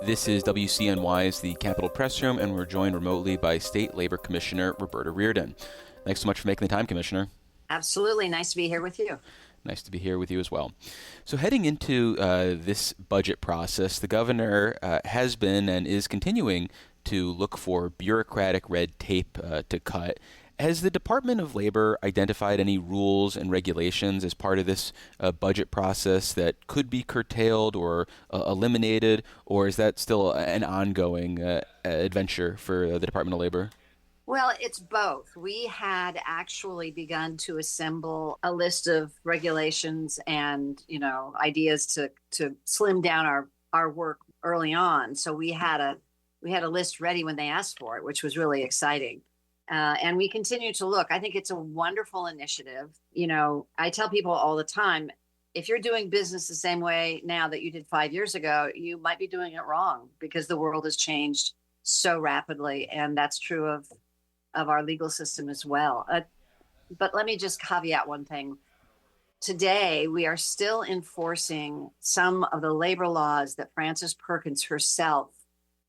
This is WCNY's The Capitol Press Room, and we're joined remotely by State Labor Commissioner Roberta Reardon. Thanks so much for making the time, Commissioner. Absolutely. Nice to be here with you. Nice to be here with you as well. So heading into this budget process, the governor has been and is continuing to look for bureaucratic red tape to cut. Has the Department of Labor identified any rules and regulations as part of this budget process that could be curtailed or eliminated, or is that still an ongoing adventure for the Department of Labor? Well, it's both. We had actually begun to assemble a list of regulations and, ideas to slim down our work early on. So we had a list ready when they asked for it, which was really exciting. And we continue to look. I think it's a wonderful initiative. I tell people all the time, if you're doing business the same way now that you did 5 years ago, you might be doing it wrong because the world has changed so rapidly. And that's true of our legal system as well. But let me just caveat one thing. Today, we are still enforcing some of the labor laws that Frances Perkins herself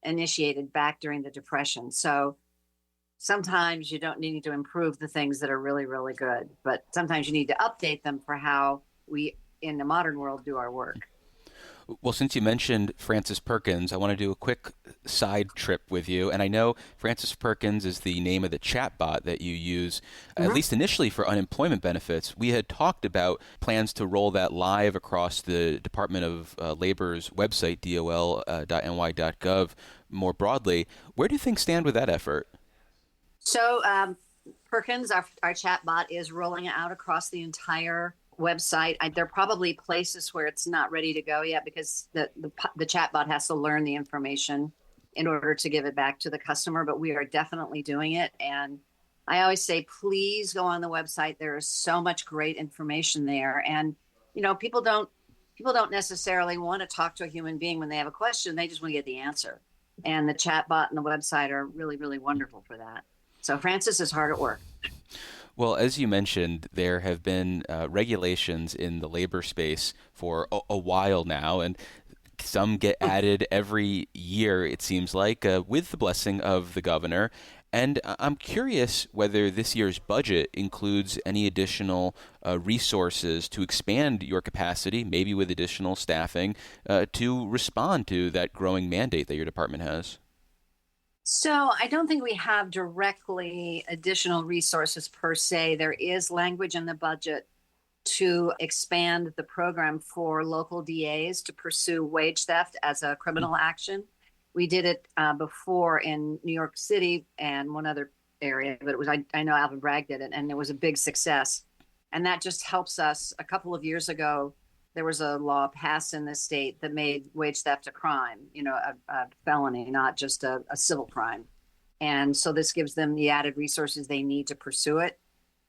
initiated back during the Depression. So sometimes you don't need to improve the things that are really, really good, but sometimes you need to update them for how we in the modern world do our work. Well, since you mentioned Frances Perkins, I want to do a quick side trip with you. And I know Frances Perkins is the name of the chatbot that you use, at least initially for unemployment benefits. We had talked about plans to roll that live across the Department of Labor's website, dol.ny.gov, more broadly. Where do things stand with that effort? So Perkins, our chatbot, is rolling out across the entire website. There are probably places where it's not ready to go yet because the chatbot has to learn the information in order to give it back to the customer, but we are definitely doing it. And I always say, please go on the website. There is so much great information there. And, people don't necessarily want to talk to a human being when they have a question. They just want to get the answer. And the chatbot and the website are really, really wonderful for that. So Frances is hard at work. Well, as you mentioned, there have been regulations in the labor space for a while now, and some get added every year, it seems like, with the blessing of the governor. And I'm curious whether this year's budget includes any additional resources to expand your capacity, maybe with additional staffing, to respond to that growing mandate that your department has. So I don't think we have directly additional resources per se. There is language in the budget to expand the program for local DAs to pursue wage theft as a criminal action. We did it before in New York City and one other area, but I know Alvin Bragg did it, and it was a big success. And that just helps us. A couple of years ago, there was a law passed in the state that made wage theft a crime, a felony, not just a civil crime. And so this gives them the added resources they need to pursue it.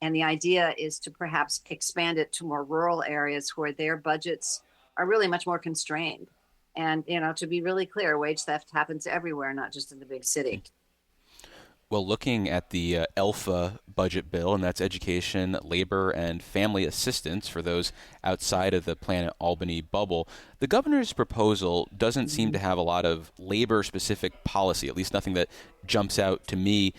And the idea is to perhaps expand it to more rural areas where their budgets are really much more constrained. And, to be really clear, wage theft happens everywhere, not just in the big city. Well, looking at the ELFA budget bill, and that's Education, Labor, and Family Assistance for those outside of the Planet Albany bubble, the governor's proposal doesn't seem to have a lot of labor-specific policy, at least nothing that jumps out to me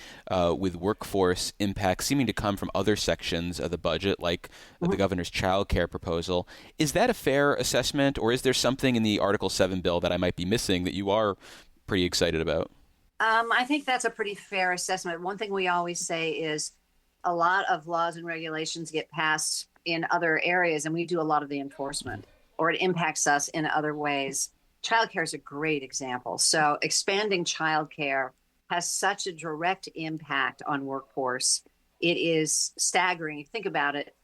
with workforce impacts seeming to come from other sections of the budget, like the governor's child care proposal. Is that a fair assessment, or is there something in the Article 7 bill that I might be missing that you are pretty excited about? I think that's a pretty fair assessment. One thing we always say is a lot of laws and regulations get passed in other areas, and we do a lot of the enforcement, or it impacts us in other ways. Childcare is a great example. So expanding childcare has such a direct impact on workforce. It is staggering. Think about it.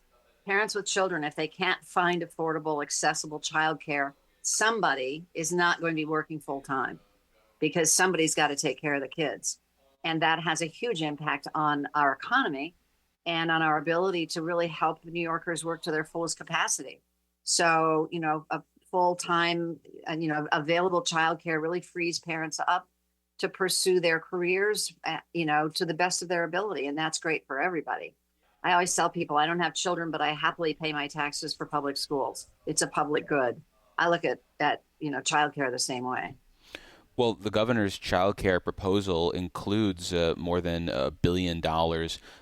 Parents with children, if they can't find affordable, accessible childcare, somebody is not going to be working full time, because somebody's got to take care of the kids. And that has a huge impact on our economy and on our ability to really help New Yorkers work to their fullest capacity. So, a full-time, available childcare really frees parents up to pursue their careers, to the best of their ability. And that's great for everybody. I always tell people I don't have children, but I happily pay my taxes for public schools. It's a public good. I look at childcare the same way. Well, the governor's child care proposal includes more than $1 billion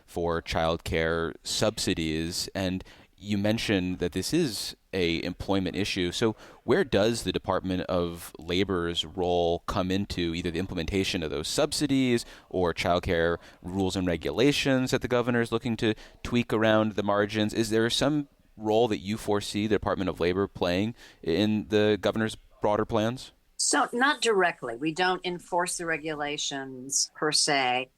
for child care subsidies, and you mentioned that this is a employment issue. So, where does the Department of Labor's role come into either the implementation of those subsidies or child care rules and regulations that the governor is looking to tweak around the margins? Is there some role that you foresee the Department of Labor playing in the governor's broader plans? So, not directly. We don't enforce the regulations per se,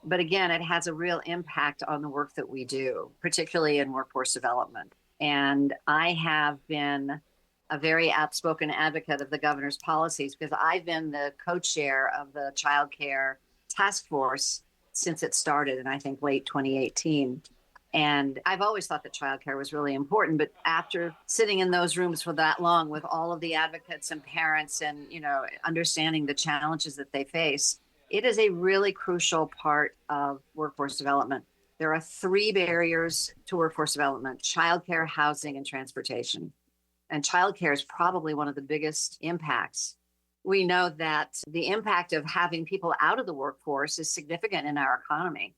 but again, it has a real impact on the work that we do, particularly in workforce development. And I have been a very outspoken advocate of the governor's policies because I've been the co-chair of the child care task force since it started in, I think, late 2018. And I've always thought that childcare was really important, but after sitting in those rooms for that long with all of the advocates and parents and, understanding the challenges that they face, it is a really crucial part of workforce development. There are three barriers to workforce development: childcare, housing, and transportation. And childcare is probably one of the biggest impacts. We know that the impact of having people out of the workforce is significant in our economy.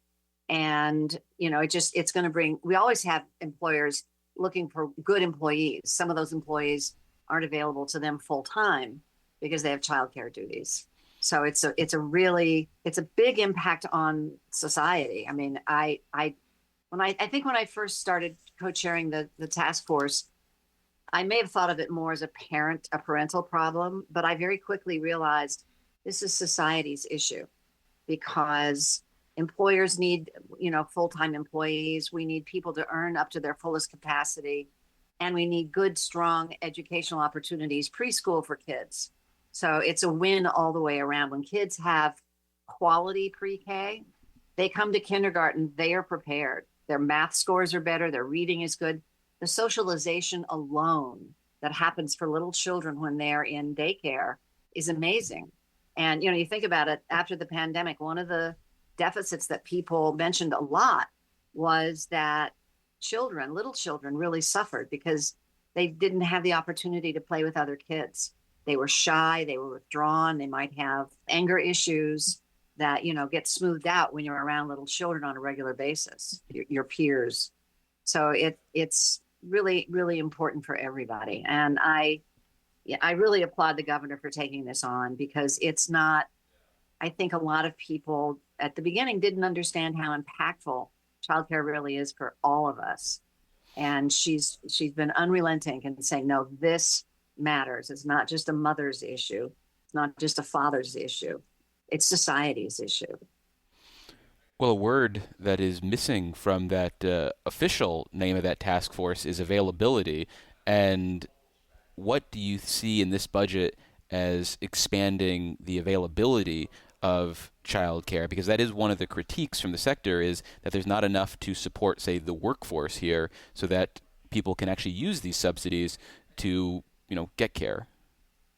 And, it's going to bring, we always have employers looking for good employees. Some of those employees aren't available to them full time because they have childcare duties. So it's a big impact on society. I mean, I think when I first started co-chairing the task force, I may have thought of it more as a parental problem, but I very quickly realized this is society's issue because employers need, full-time employees. We need people to earn up to their fullest capacity. And we need good, strong educational opportunities, preschool for kids. So it's a win all the way around. When kids have quality pre-K, they come to kindergarten, they are prepared. Their math scores are better, their reading is good. The socialization alone that happens for little children when they're in daycare is amazing. And, you think about it, after the pandemic, one of the deficits that people mentioned a lot was that little children really suffered because they didn't have the opportunity to play with other kids. They were shy, they were withdrawn, they might have anger issues that, get smoothed out when you're around little children on a regular basis, your peers. So it's really, really important for everybody. And I really applaud the governor for taking this on because it's not, I think a lot of people at the beginning didn't understand how impactful childcare really is for all of us. And she's been unrelenting in saying, no, this matters. It's not just a mother's issue. It's not just a father's issue. It's society's issue. Well, a word that is missing from that official name of that task force is availability. And what do you see in this budget as expanding the availability of childcare? Because that is one of the critiques from the sector, is that there's not enough to support, say, the workforce here so that people can actually use these subsidies to, get care.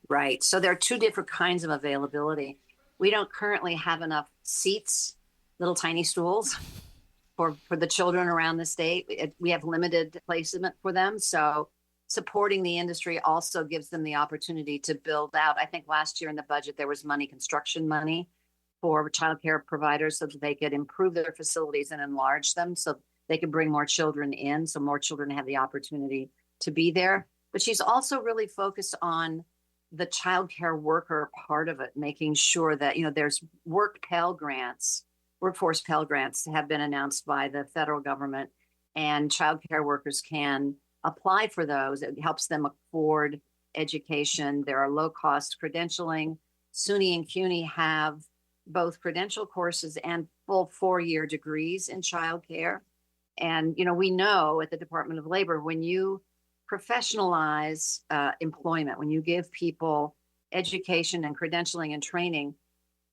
Right. So there are two different kinds of availability. We don't currently have enough seats, little tiny stools for the children around the state. We have limited placement for them. So supporting the industry also gives them the opportunity to build out. I think last year in the budget, there was construction money for childcare providers so that they could improve their facilities and enlarge them so they could bring more children in, so more children have the opportunity to be there. But she's also really focused on the childcare worker part of it, making sure that, there's workforce Pell Grants have been announced by the federal government, and childcare workers can apply for those. It helps them afford education. There are low-cost credentialing. SUNY and CUNY have both credential courses and full 4-year degrees in childcare. And, we know at the Department of Labor, when you professionalize employment, when you give people education and credentialing and training,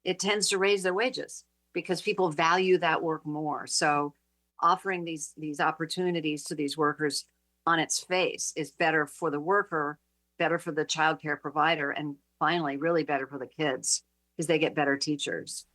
it tends to raise their wages because people value that work more. So offering these opportunities to these workers on its face is better for the worker, better for the childcare provider, and finally, really better for the kids because they get better teachers.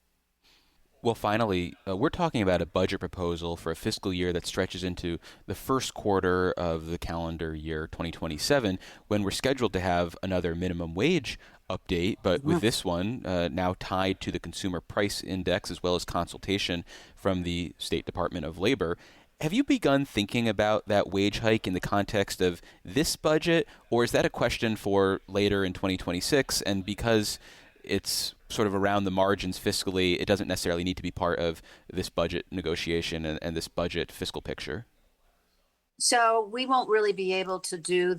Well, finally, we're talking about a budget proposal for a fiscal year that stretches into the first quarter of the calendar year 2027, when we're scheduled to have another minimum wage update, but with this one now tied to the Consumer Price Index as well as consultation from the State Department of Labor. Have you begun thinking about that wage hike in the context of this budget, or is that a question for later in 2026? And because it's sort of around the margins fiscally, it doesn't necessarily need to be part of this budget negotiation and this budget fiscal picture? So we won't really be able to do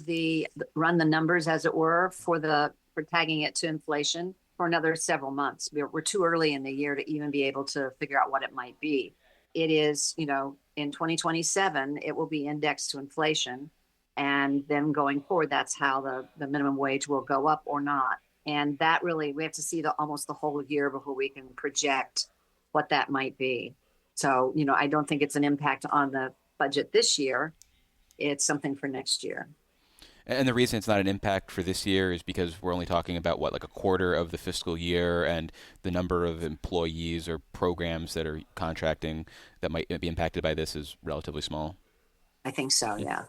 run the numbers, as it were, for tagging it to inflation for another several months. We're too early in the year to even be able to figure out what it might be. It is, in 2027, it will be indexed to inflation. And then going forward, that's how the minimum wage will go up or not. And that really, we have to see almost the whole year before we can project what that might be. So, I don't think it's an impact on the budget this year. It's something for next year. And the reason it's not an impact for this year is because we're only talking about like a quarter of the fiscal year, and the number of employees or programs that are contracting that might be impacted by this is relatively small. I think so, yeah.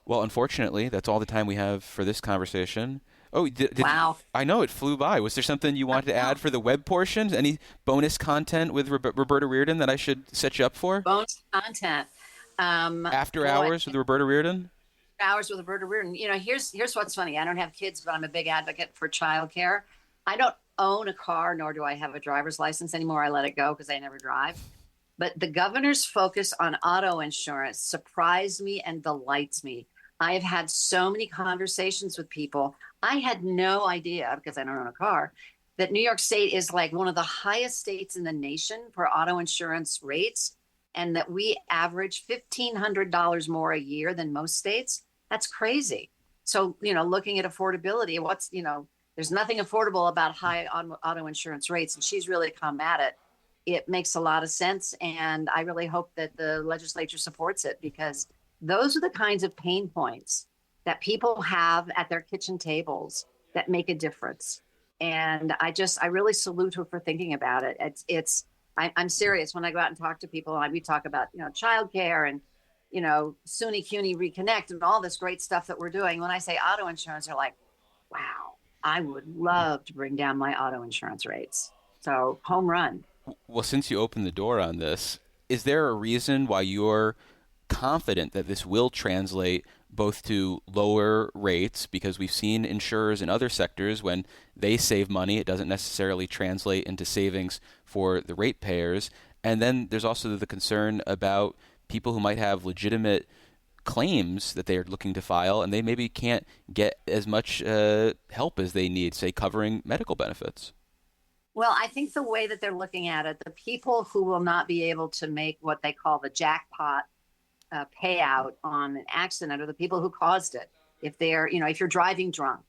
Well, unfortunately, that's all the time we have for this conversation. Oh, wow. I know it flew by. Was there something you wanted to add for the web portion? Any bonus content with Roberta Reardon that I should set you up for? Bonus content. After hours with Roberta Reardon? Hours with Roberta Reardon. Here's what's funny. I don't have kids, but I'm a big advocate for childcare. I don't own a car, nor do I have a driver's license anymore. I let it go because I never drive. But the governor's focus on auto insurance surprised me and delights me. I have had so many conversations with people. I had no idea, because I don't own a car, that New York State is like one of the highest states in the nation for auto insurance rates, and that we average $1,500 more a year than most states. That's crazy. So, looking at affordability, there's nothing affordable about high auto insurance rates, and she's really come at it. It makes a lot of sense, and I really hope that the legislature supports it, because those are the kinds of pain points that people have at their kitchen tables that make a difference. And I really salute her for thinking about it. I'm serious when I go out and talk to people, and we talk about, childcare and, SUNY CUNY Reconnect and all this great stuff that we're doing. When I say auto insurance, they're like, wow, I would love to bring down my auto insurance rates. So home run. Well, since you opened the door on this, is there a reason why you're confident that this will translate both to lower rates? Because we've seen insurers in other sectors, when they save money, it doesn't necessarily translate into savings for the ratepayers. And then there's also the concern about people who might have legitimate claims that they are looking to file, and they maybe can't get as much help as they need, say, covering medical benefits. Well, I think the way that they're looking at it, the people who will not be able to make what they call the jackpot payout on an accident are the people who caused it. If if you're driving drunk,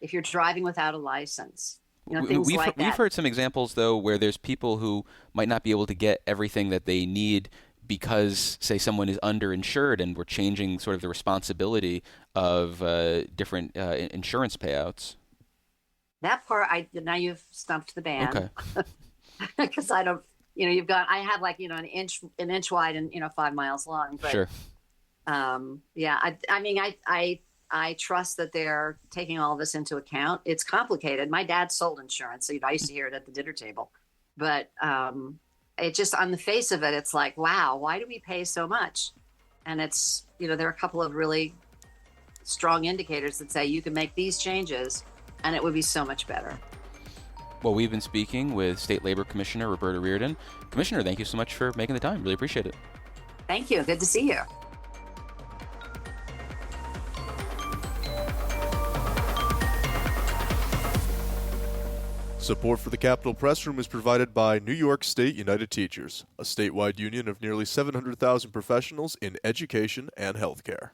if you're driving without a license, things like that. We've heard some examples, though, where there's people who might not be able to get everything that they need because, say, someone is underinsured, and we're changing sort of the responsibility of different insurance payouts. That part, now you've stumped the band. Okay. Because I don't, I have like, an inch wide and, 5 miles long. But, sure. Yeah, I trust that they're taking all this into account. It's complicated. My dad sold insurance, so I used to hear it at the dinner table. But it just, on the face of it, it's like, wow, why do we pay so much? And it's, there are a couple of really strong indicators that say you can make these changes and it would be so much better. Well, we've been speaking with State Labor Commissioner Roberta Reardon. Commissioner, thank you so much for making the time. Really appreciate it. Thank you. Good to see you. Support for the Capitol Press Room is provided by New York State United Teachers, a statewide union of nearly 700,000 professionals in education and healthcare.